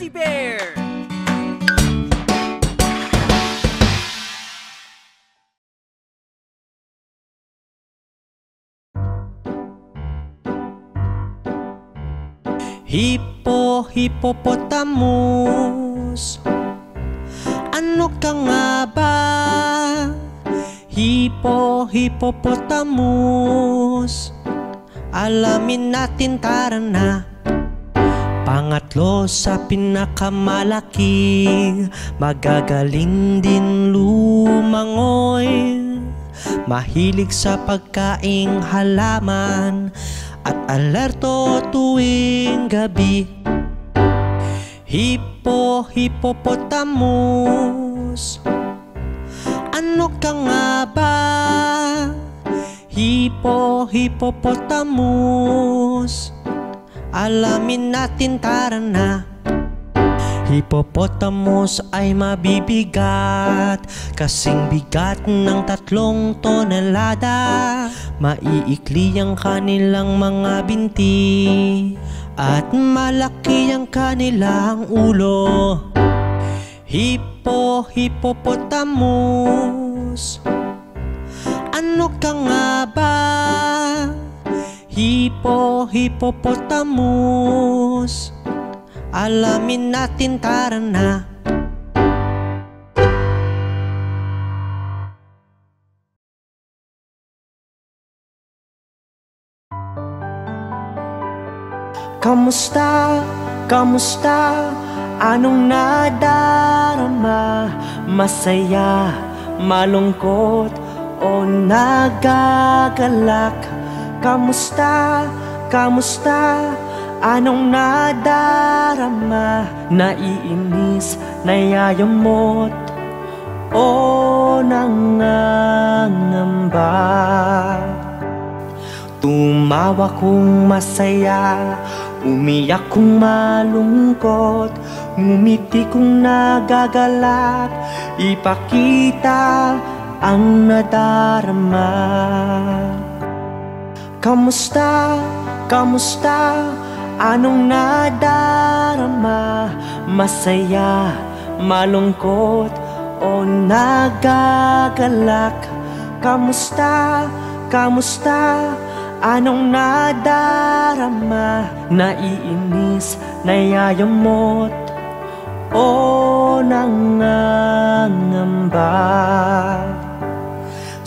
Fuzzy Bear! Hippopotamus, ano ka nga ba? Hippopotamus, alamin natin, tara na. Pangatlo sa pinakamalaki, magagaling din lumangoy, mahilig sa pagkaing halaman, at alerto tuwing gabi. Hippopotamus, ano ka nga ba? Hippopotamus, alamin natin, tara na. Hippopotamus ay mabibigat, kasing bigat ng 3 tonelada. Maiikli ang kanilang mga binti, at malaki ang kanilang ulo. Hippopotamus, ano ka nga ba? Hippopotamus, alamin natin, tara na. Kamusta? Kamusta? Anong nadarama? Masaya, malungkot, o nagagalak? Kamusta? Kamusta? Anong nadarama? Naiinis, nayayamot, o nangangamba? Tumawa kung masaya, umiyak kung malungkot, ngumiti kung nagagalak, ipakita ang nadarama. Kamusta? Kamusta? Anong nadarama? Masaya, malungkot, o nagagalak? Kamusta? Kamusta? Anong nadarama? Naiinis, nayayamot, o nangangamba?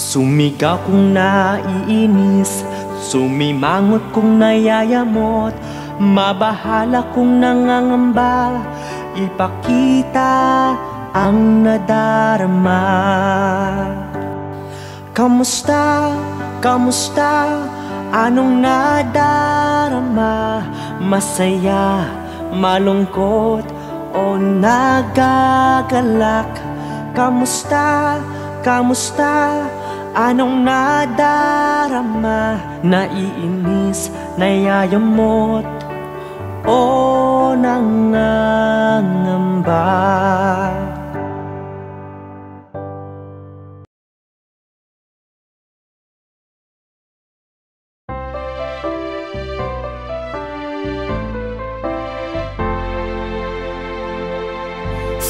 Sumigaw kung naiinis, sumimangot kung nayayamot, mabahala kung nangangamba, ipakita ang nadarama. Kamusta? Kamusta? Anong nadarama? Masaya, malungkot, o nagagalak? Kamusta? Kamusta? Anong nadarama? Naiinis, nayayamot, o nangangamba?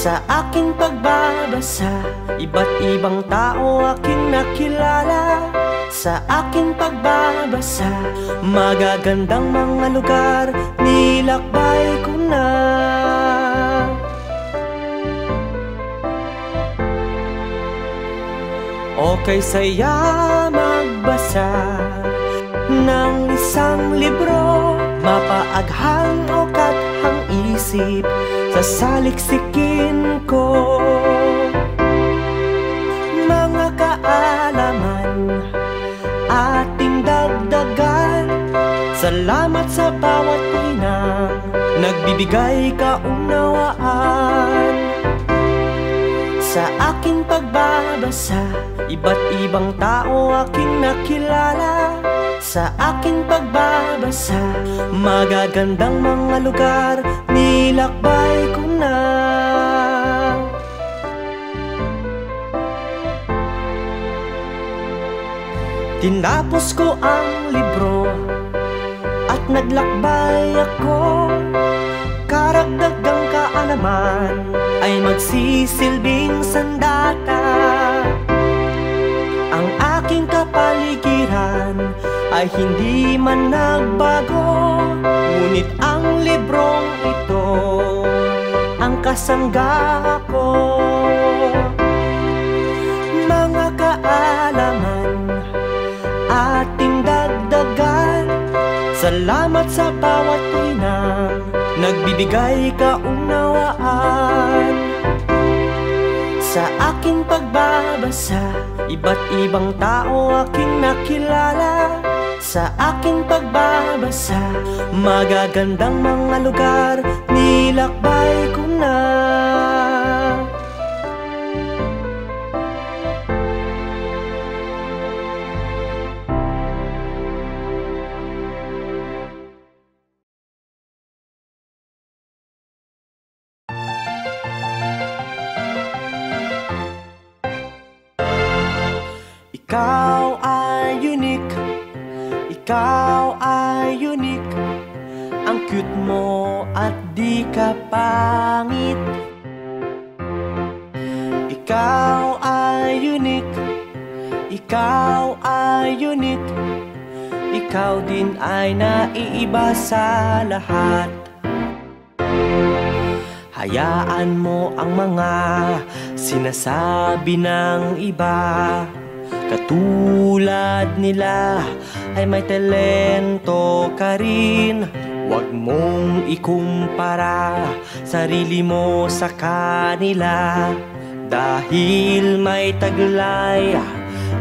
Sa aking pagbabasa, iba't ibang tao aking nakilala. Sa aking pagbabasa, magagandang mga lugar nilakbay ko na. Okay saya magbasa ng isang libro, mapaaghang o kathang isip sa saliksikin ko. Mga kaalaman ating dagdagan, salamat sa bawat pinang nagbibigay kaunawaan. Sa aking pagbabasa, iba't ibang tao aking nakilala. Sa aking pagbabasa, magagandang mga lugar nilakbay ko na. Tinapos ko ang libro at naglakbay ako. karagdagang kaalaman ay magsisilbing sandata. Ang aking kapaligiran ay hindi man nagbago, ngunit ang librong ito ang kasangga ko. Mga kaalaman ating dagdagan, salamat sa bawat pinang nagbibigay kaunawaan. Sa aking pagbabasa, iba't ibang tao aking nakilala. Sa aking pagbabasa, magagandang mga lugar nilakbay ko na. Ikaw ay unique, ikaw ay unique. Ang cute mo at di ka pangit. Ikaw ay unique, ikaw ay unique. Ikaw din ay naiiba sa lahat. Hayaan mo ang mga sinasabi ng iba. Katulad nila ay may talento ka rin. Huwag mong ikumpara sarili mo sa kanila, dahil may taglay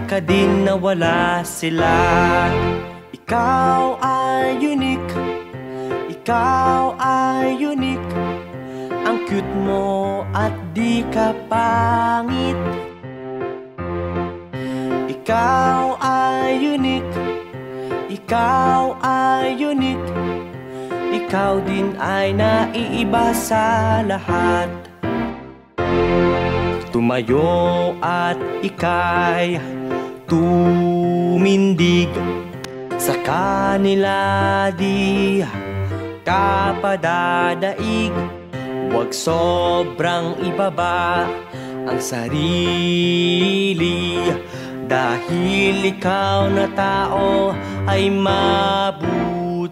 ka din na wala sila. Ikaw ay unique, ikaw ay unique. Ang cute mo at di ka pangit. Ikaw ay unique, ikaw ay unique. Ikaw din ay naiiba sa lahat. Tumayo at ika'y tumindig. Sa kanila di ka padadaig. Huwag sobrang ibaba ang sarili, dahil ikaw na tao ay mabuti.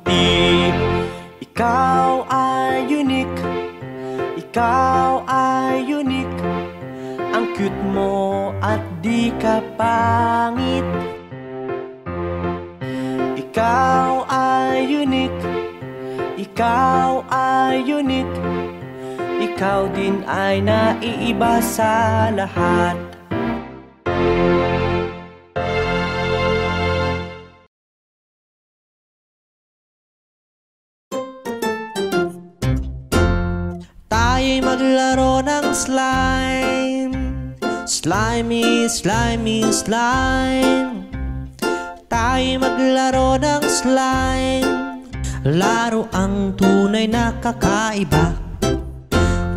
Ikaw ay unique, ikaw ay unique. Ang cute mo at di ka pangit. Ikaw ay unique, ikaw ay unique. Ikaw din ay naiiba sa lahat. Tayo'y maglaro ng slime. Slimy, slimy, slime. Tayo'y maglaro ng slime. Laro ang tunay na kakaiba.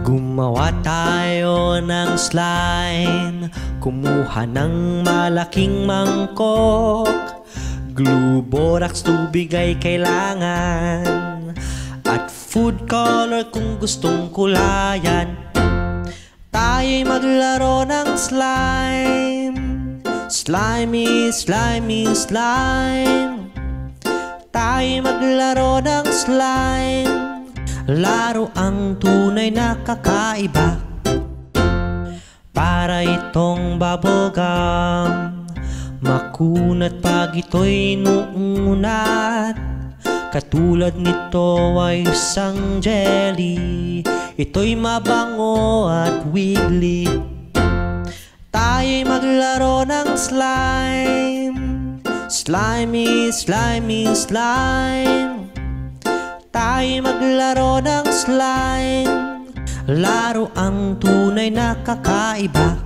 Gumawa tayo ng slime. Kumuha ng malaking mangkok. Glue, borax, tubig ay kailangan, at food color kung gustong kulayan. Tayo'y maglaro ng slime. Slimy, slimy, slime. Tayo'y maglaro ng slime. Laro ang tunay na kakaiba. Para itong bubblegum, makunat pag ito'y nuunat. Katulad nito ay isang jelly. Ito'y mabango at wiggly. Tayo'y maglaro ng slime. Slimy, slimy, slime. Tayo'y maglaro ng slime. Laro ang tunay na kakaiba.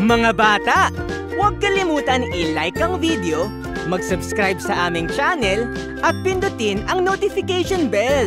Mga bata, huwag kalimutan i-like ang video, mag-subscribe sa aming channel, at pindutin ang notification bell.